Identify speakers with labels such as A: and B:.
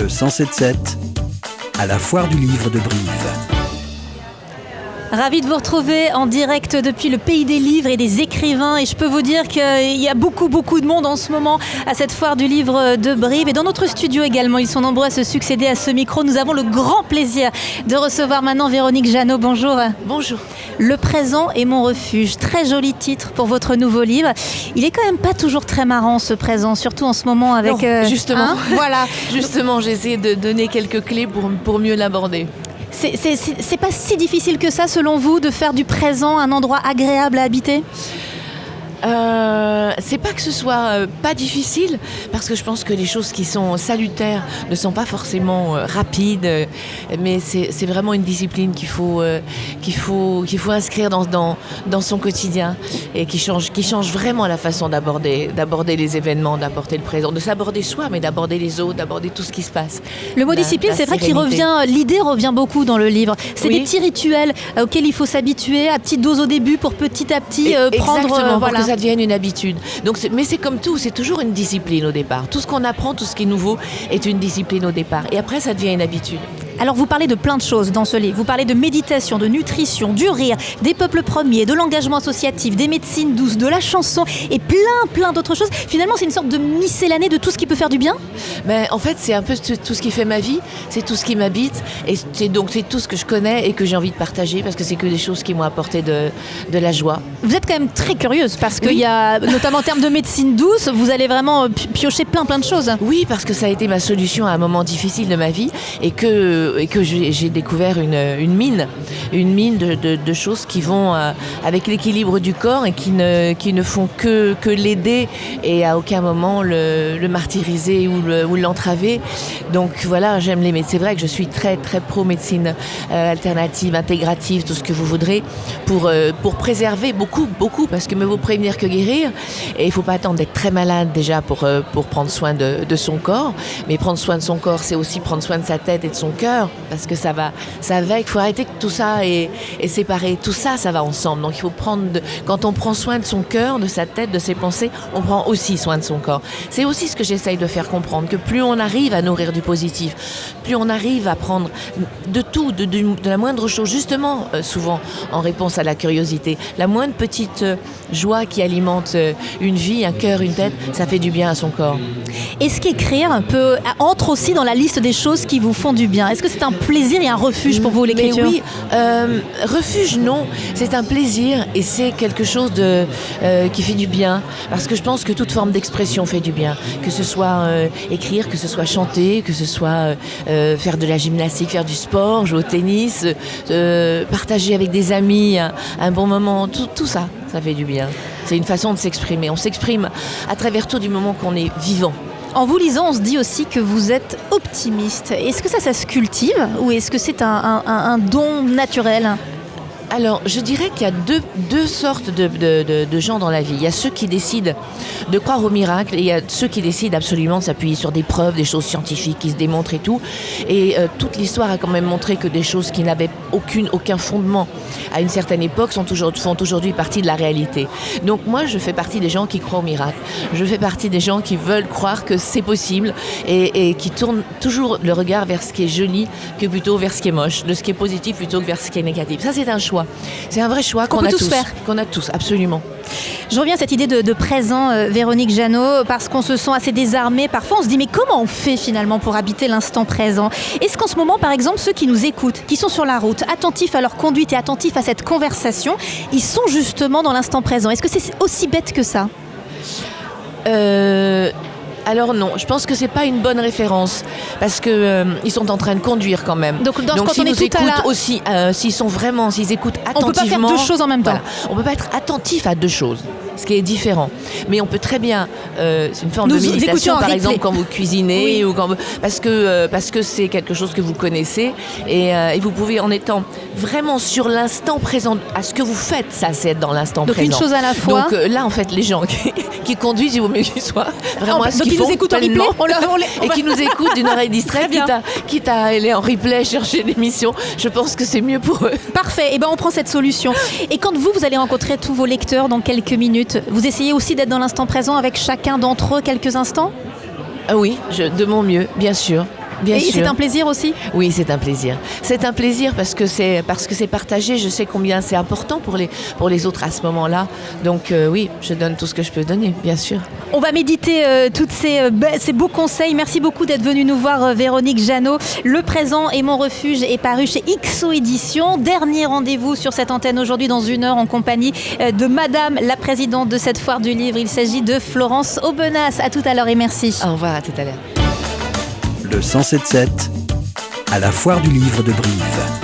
A: Le 107.7 à la Foire du Livre de Brive.
B: Ravi de vous retrouver en direct depuis le pays des livres et des écrivains. Et je peux vous dire qu'il y a beaucoup de monde en ce moment à cette foire du livre de Brive. Et dans notre studio également, ils sont nombreux à se succéder à ce micro. Nous avons le grand plaisir de recevoir maintenant Véronique Jeannot. Bonjour.
C: Bonjour.
B: Le présent est mon refuge. Très joli titre pour votre nouveau livre. Il est quand même pas toujours très marrant ce présent, surtout en ce moment avec...
C: Non, justement.
B: Voilà.
C: Justement, j'essaie de donner quelques clés pour mieux l'aborder.
B: C'est pas si difficile que ça, selon vous, de faire du présent un endroit agréable à habiter ?
C: C'est pas que ce soit pas difficile, parce que je pense que les choses qui sont salutaires ne sont pas forcément rapides, mais c'est vraiment une discipline qu'il faut inscrire dans son quotidien et qui change vraiment la façon d'aborder les événements, d'aborder le présent, de s'aborder soi, mais d'aborder les autres, d'aborder tout ce qui se passe.
B: Le mot discipline, c'est vrai l'idée revient beaucoup dans le livre. C'est des petits rituels auxquels il faut s'habituer à petite dose au début pour petit à petit prendre...
C: Exactement, pour que ça devienne une habitude. Mais c'est comme tout, c'est toujours une discipline au départ. Tout ce qu'on apprend, tout ce qui est nouveau est une discipline au départ. Et après, ça devient une habitude.
B: Alors vous parlez de plein de choses dans ce livre. Vous parlez de méditation, de nutrition, du rire, des peuples premiers, de l'engagement associatif, des médecines douces, de la chanson et plein d'autres choses. Finalement, c'est une sorte de miscellanée de tout ce qui peut faire du bien.
C: En fait, c'est un peu tout ce qui fait ma vie, c'est tout ce qui m'habite et c'est tout ce que je connais et que j'ai envie de partager parce que c'est que des choses qui m'ont apporté de la joie.
B: Vous êtes quand même très curieuse parce qu'il y a, notamment en termes de médecine douce, vous allez vraiment piocher plein de choses.
C: Oui, parce que ça a été ma solution à un moment difficile de ma vie et que j'ai découvert une mine de choses qui vont avec l'équilibre du corps et qui ne font que l'aider et à aucun moment le martyriser ou l'entraver. Donc voilà, j'aime les médecins. C'est vrai que je suis très pro médecine alternative, intégrative, tout ce que vous voudrez pour préserver beaucoup parce que mieux vaut prévenir que guérir et il ne faut pas attendre d'être très malade déjà pour prendre soin de son corps, mais prendre soin de son corps c'est aussi prendre soin de sa tête et de son cœur parce que ça va avec, il faut arrêter que tout ça est séparé, tout ça va ensemble, donc il faut quand on prend soin de son cœur, de sa tête, de ses pensées, on prend aussi soin de son corps. C'est aussi ce que j'essaye de faire comprendre, que plus on arrive à nourrir du positif, plus on arrive à prendre de tout, de la moindre chose, justement souvent en réponse à la curiosité, la moindre petite joie qui alimente une vie, un cœur, une tête, ça fait du bien à son corps.
B: Est-ce qu'écrire entre aussi dans la liste des choses qui vous font du bien ? Est-ce que c'est un plaisir et un refuge pour vous, l'écriture ?
C: Mais oui, refuge non, c'est un plaisir et c'est quelque chose qui fait du bien parce que je pense que toute forme d'expression fait du bien, que ce soit écrire, que ce soit chanter, que ce soit faire de la gymnastique, faire du sport, jouer au tennis, partager avec des amis un bon moment, tout ça fait du bien. C'est une façon de s'exprimer. On s'exprime à travers tout du moment qu'on est vivant.
B: En vous lisant, on se dit aussi que vous êtes optimiste. Est-ce que ça se cultive ou est-ce que c'est un don naturel ?
C: Alors, je dirais qu'il y a deux sortes de gens dans la vie. Il y a ceux qui décident de croire au miracle et il y a ceux qui décident absolument de s'appuyer sur des preuves, des choses scientifiques qui se démontrent et tout. Et toute l'histoire a quand même montré que des choses qui n'avaient aucun fondement à une certaine époque font aujourd'hui partie de la réalité. Donc moi, je fais partie des gens qui croient au miracle. Je fais partie des gens qui veulent croire que c'est possible et qui tournent toujours le regard vers ce qui est joli que plutôt vers ce qui est moche, de ce qui est positif plutôt que vers ce qui est négatif. Ça, c'est un choix. C'est un vrai choix qu'on a tous faire. Qu'on a tous, absolument.
B: Je reviens à cette idée de présent, Véronique Jeannot, parce qu'on se sent assez désarmé. Parfois, on se dit, mais comment on fait finalement pour habiter l'instant présent ? Est-ce qu'en ce moment, par exemple, ceux qui nous écoutent, qui sont sur la route, attentifs à leur conduite et attentifs à cette conversation, ils sont justement dans l'instant présent ? Est-ce que c'est aussi bête que ça ?
C: Alors non, je pense que c'est pas une bonne référence parce que ils sont en train de conduire quand même.
B: Donc
C: s'ils nous écoutent aussi, s'ils écoutent attentivement, on peut pas
B: faire deux choses en même temps.
C: Voilà, on peut pas être attentif à deux choses, ce qui est différent. Mais on peut très bien, c'est une forme de méditation par exemple quand vous cuisinez ou parce que c'est quelque chose que vous connaissez et vous pouvez en étant vraiment sur l'instant présent à ce que vous faites, ça c'est être dans l'instant présent.
B: Donc une chose à la fois.
C: Donc là en fait les gens qui conduisent, il vaut mieux qu'ils soient vraiment à ce qu'ils
B: nous écoutent en replay
C: et qui nous écoutent d'une oreille distraite, quitte à aller en replay chercher l'émission. Je pense que c'est mieux pour eux.
B: Parfait, et on prend cette solution. Et quand vous allez rencontrer tous vos lecteurs dans quelques minutes, vous essayez aussi d'être dans l'instant présent avec chacun d'entre eux quelques instants ?
C: Oui, de mon mieux, bien sûr. Bien
B: Et
C: sûr.
B: c'est un plaisir aussi?
C: Oui, c'est un plaisir. C'est un plaisir parce que c'est partagé. Je sais combien c'est important pour les autres à ce moment-là. Donc oui, je donne tout ce que je peux donner, bien sûr.
B: On va méditer tous ces beaux conseils. Merci beaucoup d'être venue nous voir, Véronique Jeannot. Le présent est mon refuge est paru chez XO Éditions. Dernier rendez-vous sur cette antenne aujourd'hui dans 1 heure en compagnie de Madame la présidente de cette foire du livre. Il s'agit de Florence Aubenas. À tout à l'heure et merci.
C: Au revoir, à tout à l'heure.
A: Le 107.7 à la foire du livre de Brive.